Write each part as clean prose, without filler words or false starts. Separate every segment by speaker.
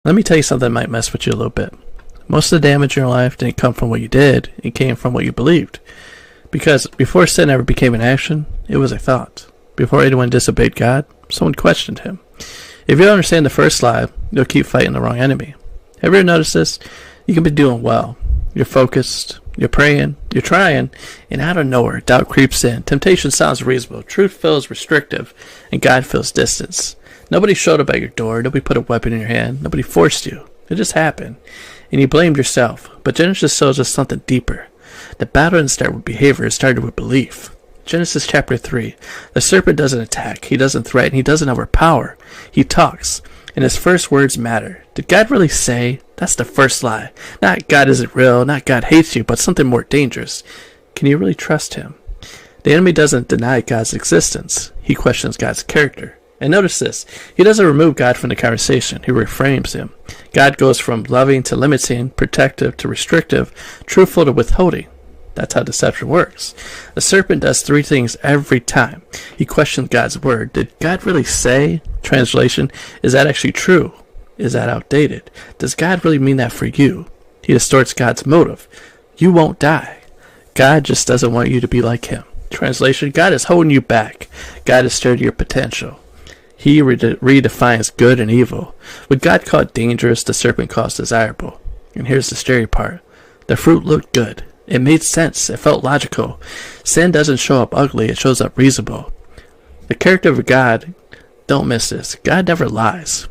Speaker 1: Let me tell you something that might mess with you a little bit. Most of the damage in your life didn't come from what you did, it came from what you believed. Because before sin ever became an action, it was a thought. Before anyone disobeyed God, someone questioned him. If you don't understand the first lie, you'll keep fighting the wrong enemy. Have you ever noticed this? You can be doing well. You're focused, you're praying, you're trying, and out of nowhere, doubt creeps in. Temptation sounds reasonable, truth feels restrictive, and God feels distance. Nobody showed up at your door, nobody put a weapon in your hand, nobody forced you. It just happened. And you blamed yourself. But Genesis shows us something deeper. The battle didn't start with behavior, it started with belief. Genesis chapter 3. The serpent doesn't attack, he doesn't threaten, he doesn't overpower. He talks, and his first words matter. Did God really say? That's the first lie. Not God isn't real, not God hates you, but something more dangerous. Can you really trust him? The enemy doesn't deny God's existence. He questions God's character. And notice this. He doesn't remove God from the conversation. He reframes him. God goes from loving to limiting, protective to restrictive, truthful to withholding. That's how deception works. The serpent does three things every time. He questions God's word. Did God really say? Translation, is that actually true? Is that outdated? Does God really mean that for you? He distorts God's motive. You won't die. God just doesn't want you to be like him. Translation, God is holding you back. God has stirred your potential. He redefines good and evil. What God called dangerous, the serpent calls desirable. And here's the scary part. The fruit looked good. It made sense. It felt logical. Sin doesn't show up ugly. It shows up reasonable. The character of God, don't miss this. God never lies.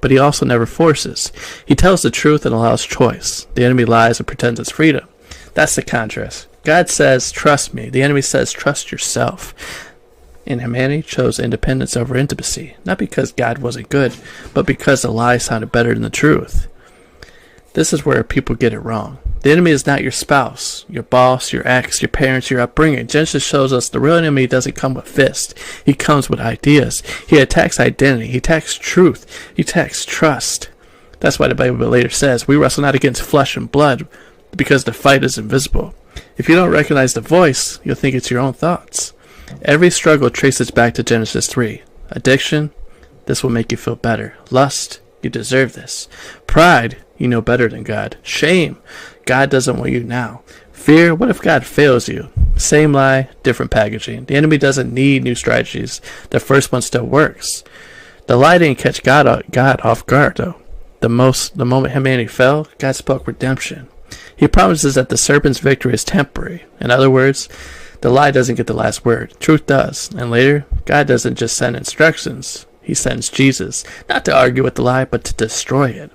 Speaker 1: But he also never forces. He tells the truth and allows choice. The enemy lies and pretends it's freedom. That's the contrast. God says, trust me. The enemy says, trust yourself. And humanity chose independence over intimacy. Not because God wasn't good, but because the lie sounded better than the truth. This is where people get it wrong. The enemy is not your spouse, your boss, your ex, your parents, your upbringing. Genesis shows us the real enemy doesn't come with fists. He comes with ideas. He attacks identity. He attacks truth. He attacks trust. That's why the Bible later says, we wrestle not against flesh and blood, because the fight is invisible. If you don't recognize the voice, you'll think it's your own thoughts. Every struggle traces back to Genesis 3. Addiction, this will make you feel better. Lust, you deserve this. Pride, you know better than God. Shame, God doesn't want you now. Fear, what if God fails you? Same lie, different packaging. The enemy doesn't need new strategies. The first one still works. The lie didn't catch God off guard, though. The moment humanity fell, God spoke redemption. He promises that the serpent's victory is temporary. In other words, the lie doesn't get the last word. Truth does. And later, God doesn't just send instructions. He sends Jesus, not to argue with the lie, but to destroy it.